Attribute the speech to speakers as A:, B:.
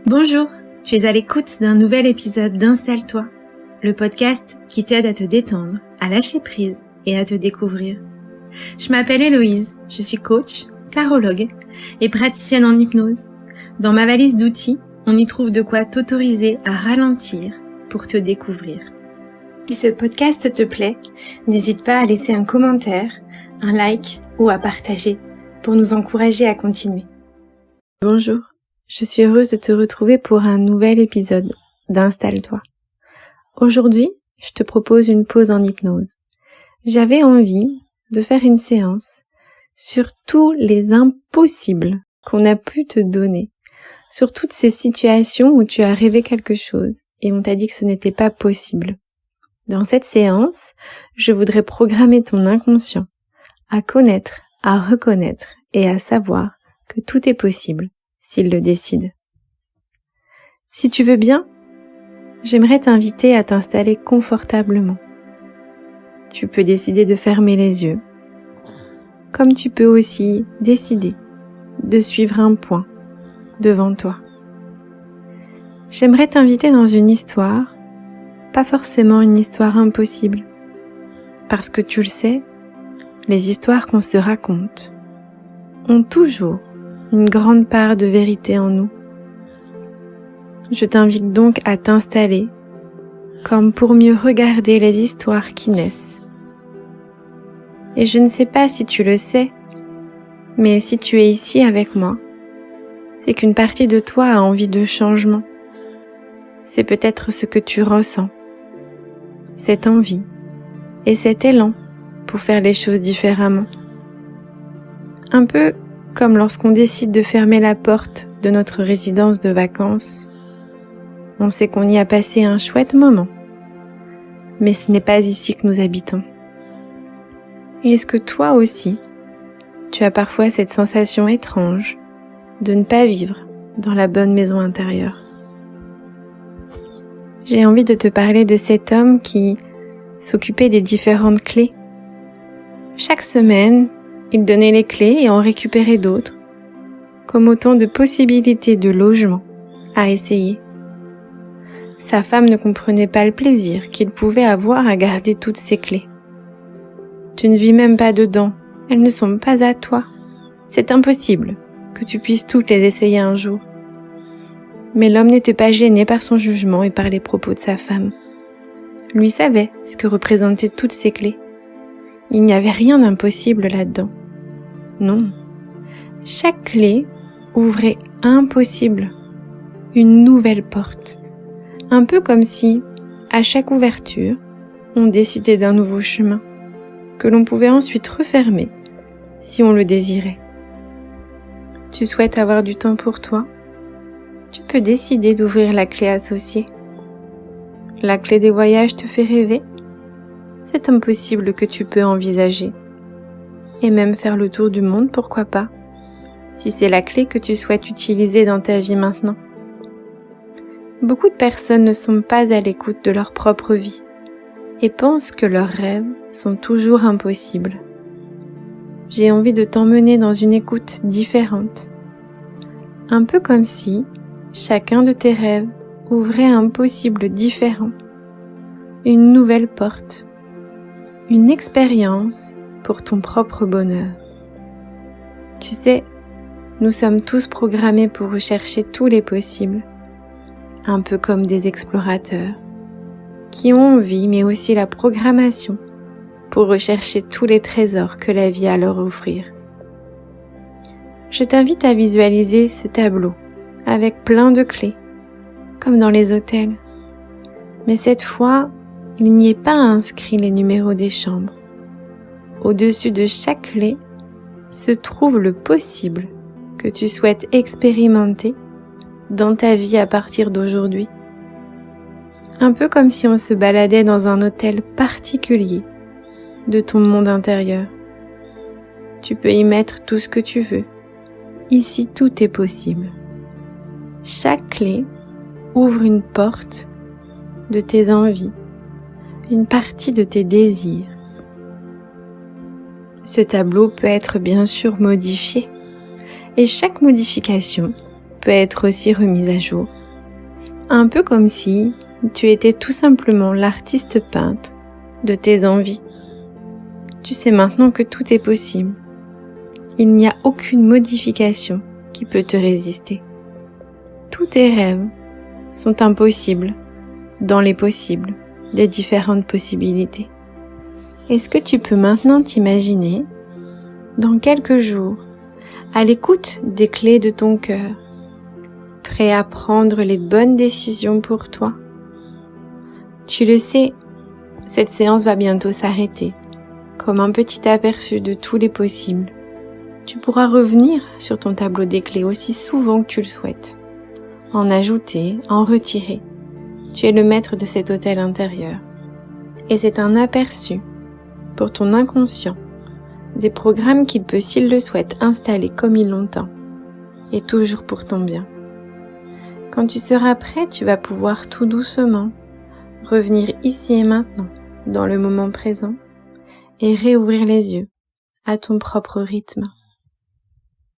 A: Bonjour, tu es à l'écoute d'un nouvel épisode d'Installe-toi, le podcast qui t'aide à te détendre, à lâcher prise et à te découvrir. Je m'appelle Héloïse, je suis coach, tarologue et praticienne en hypnose. Dans ma valise d'outils, on y trouve de quoi t'autoriser à ralentir pour te découvrir. Si ce podcast te plaît, n'hésite pas à laisser un commentaire, un like ou à partager pour nous encourager à continuer. Bonjour. Je suis heureuse de te retrouver pour un nouvel épisode d'Installe-toi. Aujourd'hui, je te propose une pause en hypnose. J'avais envie de faire une séance sur tous les impossibles qu'on a pu te donner, sur toutes ces situations où tu as rêvé quelque chose et on t'a dit que ce n'était pas possible. Dans cette séance, je voudrais programmer ton inconscient à connaître, à reconnaître et à savoir que tout est possible s'il le décide. Si tu veux bien, j'aimerais t'inviter à t'installer confortablement. Tu peux décider de fermer les yeux, comme tu peux aussi décider de suivre un point devant toi. J'aimerais t'inviter dans une histoire, pas forcément une histoire impossible, parce que tu le sais, les histoires qu'on se raconte ont toujours une grande part de vérité en nous. Je t'invite donc à t'installer comme pour mieux regarder les histoires qui naissent. Et je ne sais pas si tu le sais, mais si tu es ici avec moi, c'est qu'une partie de toi a envie de changement. C'est peut-être ce que tu ressens, cette envie et cet élan pour faire les choses différemment. Un peu comme lorsqu'on décide de fermer la porte de notre résidence de vacances. On sait qu'on y a passé un chouette moment, mais ce n'est pas ici que nous habitons. Et est-ce que toi aussi, tu as parfois cette sensation étrange de ne pas vivre dans la bonne maison intérieure? J'ai envie de te parler de cet homme qui s'occupait des différentes clés. Chaque semaine, il donnait les clés et en récupérait d'autres, comme autant de possibilités de logement à essayer. Sa femme ne comprenait pas le plaisir qu'il pouvait avoir à garder toutes ces clés. Tu ne vis même pas dedans, elles ne sont pas à toi. C'est impossible que tu puisses toutes les essayer un jour. Mais l'homme n'était pas gêné par son jugement et par les propos de sa femme. Lui savait ce que représentaient toutes ces clés. Il n'y avait rien d'impossible là-dedans. Non. Chaque clé ouvrait un possible, une nouvelle porte. Un peu comme si, à chaque ouverture, on décidait d'un nouveau chemin, que l'on pouvait ensuite refermer, si on le désirait. Tu souhaites avoir du temps pour toi? Tu peux décider d'ouvrir la clé associée. La clé des voyages te fait rêver? C'est impossible que tu peux envisager. Et même faire le tour du monde, pourquoi pas, si c'est la clé que tu souhaites utiliser dans ta vie maintenant. Beaucoup de personnes ne sont pas à l'écoute de leur propre vie et pensent que leurs rêves sont toujours impossibles. J'ai envie de t'emmener dans une écoute différente. Un peu comme si chacun de tes rêves ouvrait un possible différent, une nouvelle porte, une expérience pour ton propre bonheur. Tu sais, nous sommes tous programmés pour rechercher tous les possibles, un peu comme des explorateurs, qui ont envie mais aussi la programmation pour rechercher tous les trésors que la vie a à leur offrir. Je t'invite à visualiser ce tableau avec plein de clés, comme dans les hôtels. Mais cette fois, il n'y est pas inscrit les numéros des chambres. Au-dessus de chaque clé se trouve le possible que tu souhaites expérimenter dans ta vie à partir d'aujourd'hui. Un peu comme si on se baladait dans un hôtel particulier de ton monde intérieur. Tu peux y mettre tout ce que tu veux. Ici, tout est possible. Chaque clé ouvre une porte de tes envies, une partie de tes désirs. Ce tableau peut être bien sûr modifié et chaque modification peut être aussi remise à jour Un peu comme si tu étais tout simplement l'artiste peintre de tes envies. Tu sais maintenant que tout est possible. Il n'y a aucune modification qui peut te résister. Tous tes rêves sont impossibles dans les possibles des différentes possibilités. Est-ce que tu peux maintenant t'imaginer, dans quelques jours, à l'écoute des clés de ton cœur, prêt à prendre les bonnes décisions pour toi? Tu le sais, cette séance va bientôt s'arrêter, comme un petit aperçu de tous les possibles. Tu pourras revenir sur ton tableau des clés aussi souvent que tu le souhaites, en ajouter, en retirer. Tu es le maître de cet hôtel intérieur. Et c'est un aperçu pour ton inconscient des programmes qu'il peut, s'il le souhaite, installer comme il l'entend, et toujours pour ton bien. Quand tu seras prêt, tu vas pouvoir tout doucement revenir ici et maintenant, dans le moment présent, et réouvrir les yeux à ton propre rythme.